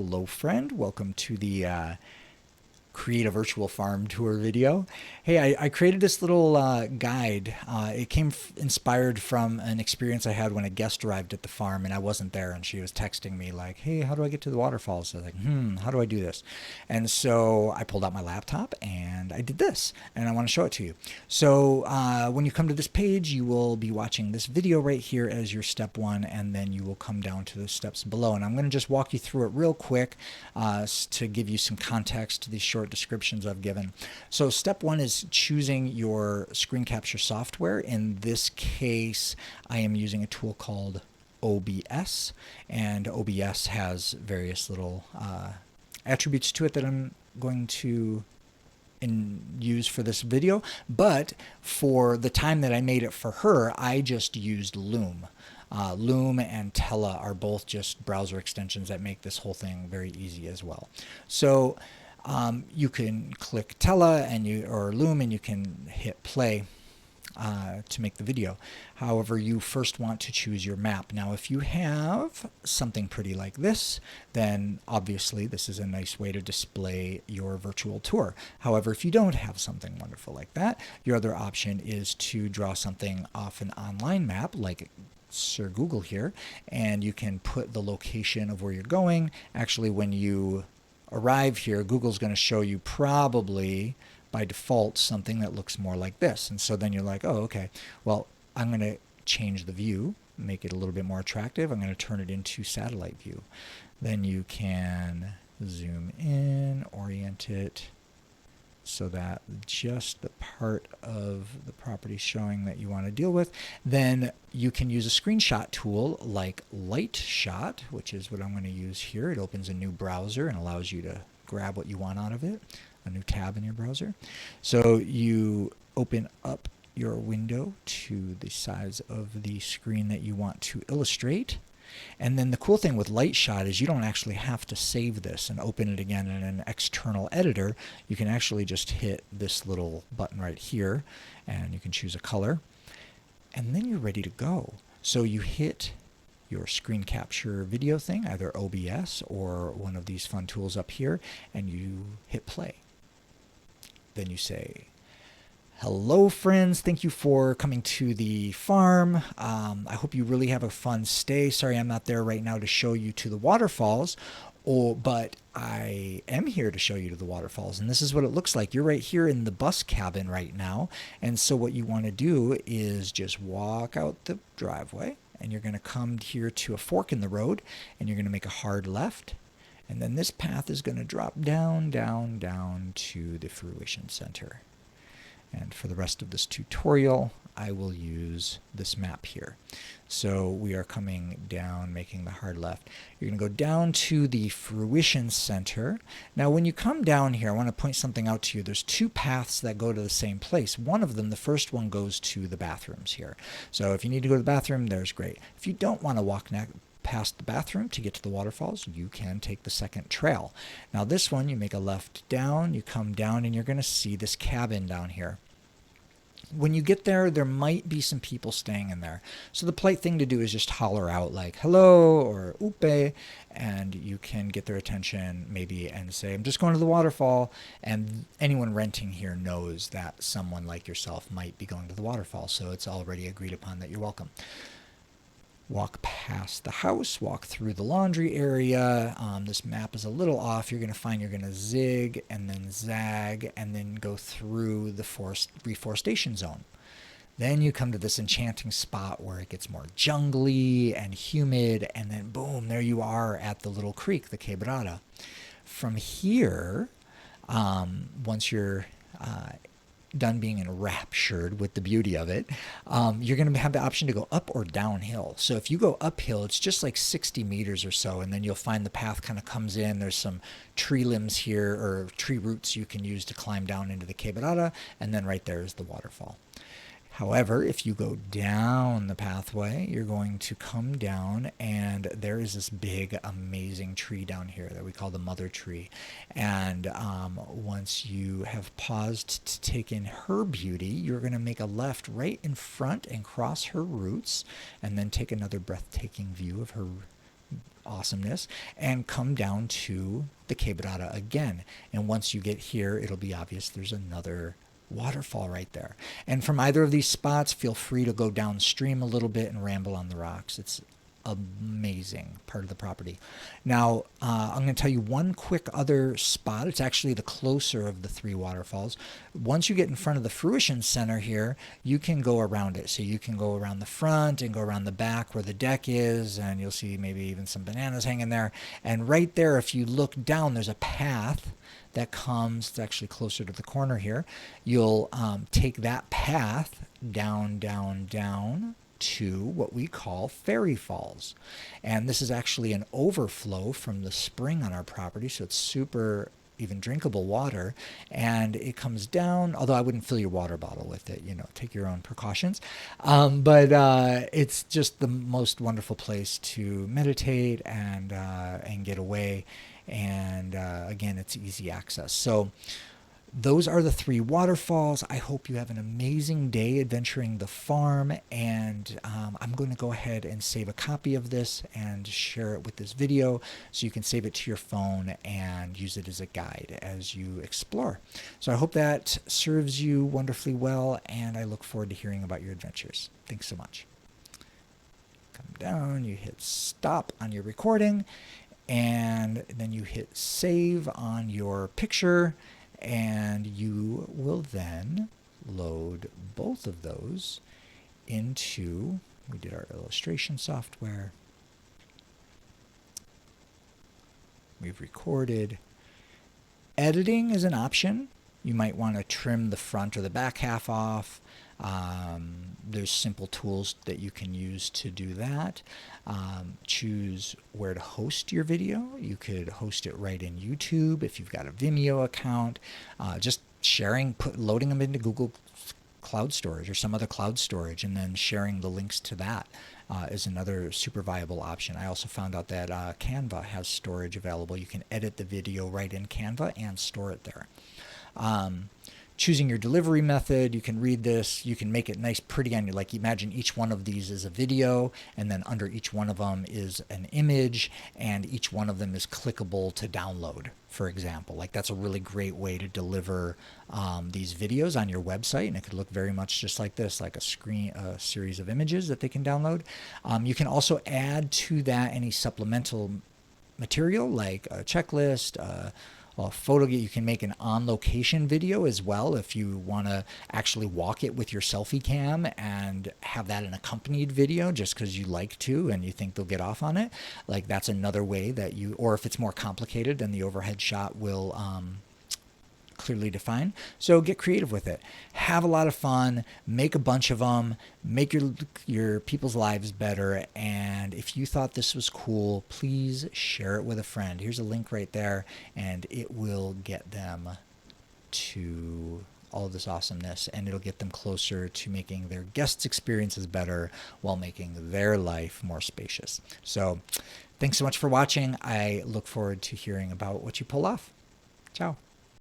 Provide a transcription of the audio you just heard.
Hello friend, welcome to the create a virtual farm tour video. Hey, I created this little guide. It came inspired from an experience I had when a guest arrived at the farm and I wasn't there, and she was texting me like, hey, how do I get to the waterfalls? So I was like, how do I do this? And so I pulled out my laptop and I did this, and I want to show it to you. So when you come to this page, you will be watching this video right here as your step one, and then you will come down to the steps below. And I'm going to just walk you through it real quick to give you some context to these short descriptions I've given. So step one is choosing your screen capture software. In this case, I am using a tool called OBS, and OBS has various little attributes to it that I'm going to use for this video, but for the time that I made it for her, I just used Loom. Loom and Tella are both just browser extensions that make this whole thing very easy as well. So you can click Tella or Loom and you can hit play to make the video. However, you first want to choose your map. Now, if you have something pretty like this, then obviously this is a nice way to display your virtual tour. However, if you don't have something wonderful like that, your other option is to draw something off an online map like Sir Google here, and you can put the location of where you're going. Actually, when you arrive here, Google's going to show you probably by default something that looks more like this. And so then you're like, oh, okay, well, I'm going to change the view, make it a little bit more attractive. I'm going to turn it into satellite view. Then you can zoom in, orient it so that just the part of the property showing that you want to deal with. Then you can use a screenshot tool like Light Shot, which is what I'm going to use here. It opens a new browser and allows you to grab what you want out of it, a new tab in your browser. So you open up your window to the size of the screen that you want to illustrate. And then the cool thing with Light Shot is you don't actually have to save this and open it again in an external editor. You can actually just hit this little button right here, and you can choose a color, and then you're ready to go. So you hit your screen capture video thing, either OBS or one of these fun tools up here, and you hit play. Then you say, hello friends, thank you for coming to the farm. I hope you really have a fun stay. Sorry I'm not there right now to show you to the waterfalls, but I am here to show you to the waterfalls. And this is what it looks like. You're right here in the bus cabin right now. And so what you want to do is just walk out the driveway, and you're going to come here to a fork in the road, and you're going to make a hard left. And then this path is going to drop down, down, down to the Fruition Center. And for the rest of this tutorial, I will use this map here. So we are coming down, making the hard left. You're going to go down to the Fruition Center. Now, when you come down here, I want to point something out to you. There's two paths that go to the same place. One of them, the first one, goes to the bathrooms here. So if you need to go to the bathroom, there's great. If you don't want to walk past the bathroom to get to the waterfalls, you can take the second trail. Now this one, you make a left down, you come down, and you're going to see this cabin down here. When you get there, there might be some people staying in there. So the polite thing to do is just holler out like hello or upe, and you can get their attention maybe and say, I'm just going to the waterfall. And anyone renting here knows that someone like yourself might be going to the waterfall. So it's already agreed upon that you're welcome. Walk past the house, walk through the laundry area. This map is a little off. You're going to find you're going to zig and then zag and then go through the reforestation zone. Then you come to this enchanting spot where it gets more jungly and humid, and then boom, there you are at the little creek, the Quebrada. From here, once you're done being enraptured with the beauty of it, you're going to have the option to go up or downhill. So if you go uphill, it's just like 60 meters or so, and then you'll find the path kind of comes in. There's some tree limbs here, or tree roots you can use to climb down into the Quebrada, and then right there is the waterfall. However, if you go down the pathway, you're going to come down, and there is this big, amazing tree down here that we call the mother tree. And once you have paused to take in her beauty, you're going to make a left right in front and cross her roots, and then take another breathtaking view of her awesomeness and come down to the quebrada again. And once you get here, it'll be obvious there's another waterfall right there. And from either of these spots, feel free to go downstream a little bit and ramble on the rocks. It's amazing part of the property. Now, I'm going to tell you one quick other spot. It's actually the closer of the three waterfalls. Once you get in front of the Fruition Center here, you can go around it. So you can go around the front and go around the back where the deck is, and you'll see maybe even some bananas hanging there. And right there, if you look down, there's a path that comes, it's actually closer to the corner here. You'll take that path down, down, down to what we call Fairy Falls. And this is actually an overflow from the spring on our property, so it's super even drinkable water, and it comes down, although I wouldn't fill your water bottle with it, take your own precautions. But it's just the most wonderful place to meditate and get away. And again, it's easy access. So those are the three waterfalls. I hope you have an amazing day adventuring the farm, and I'm going to go ahead and save a copy of this and share it with this video so you can save it to your phone and use it as a guide as you explore. So I hope that serves you wonderfully well, and I look forward to hearing about your adventures. Thanks so much. Come down, you hit stop on your recording, and then you hit save on your picture, and you will then load both of those into, we did our illustration software. We've recorded. Editing is an option. You might want to trim the front or the back half off. There's simple tools that you can use to do that. Choose where to host your video. You could host it right in YouTube if you've got a Vimeo account. Just sharing, loading them into Google Cloud Storage or some other cloud storage, and then sharing the links to that is another super viable option. I also found out that Canva has storage available. You can edit the video right in Canva and store it there. Choosing your delivery method, you can read this, you can make it nice, pretty on you. Like imagine each one of these is a video, and then under each one of them is an image, and each one of them is clickable to download, for example. Like that's a really great way to deliver these videos on your website, and it could look very much just like this, like a series of images that they can download. You can also add to that any supplemental material like a checklist, a photo. You can make an on-location video as well if you want to actually walk it with your selfie cam and have that an accompanied video just because you like to and you think they'll get off on it. Like that's another way that you, or if it's more complicated, then the overhead shot will clearly define. So get creative with it. Have a lot of fun. Make a bunch of them. Make your people's lives better. And if you thought this was cool, please share it with a friend. Here's a link right there, and it will get them to all of this awesomeness, and it'll get them closer to making their guests' experiences better while making their life more spacious. So thanks so much for watching. I look forward to hearing about what you pull off. Ciao.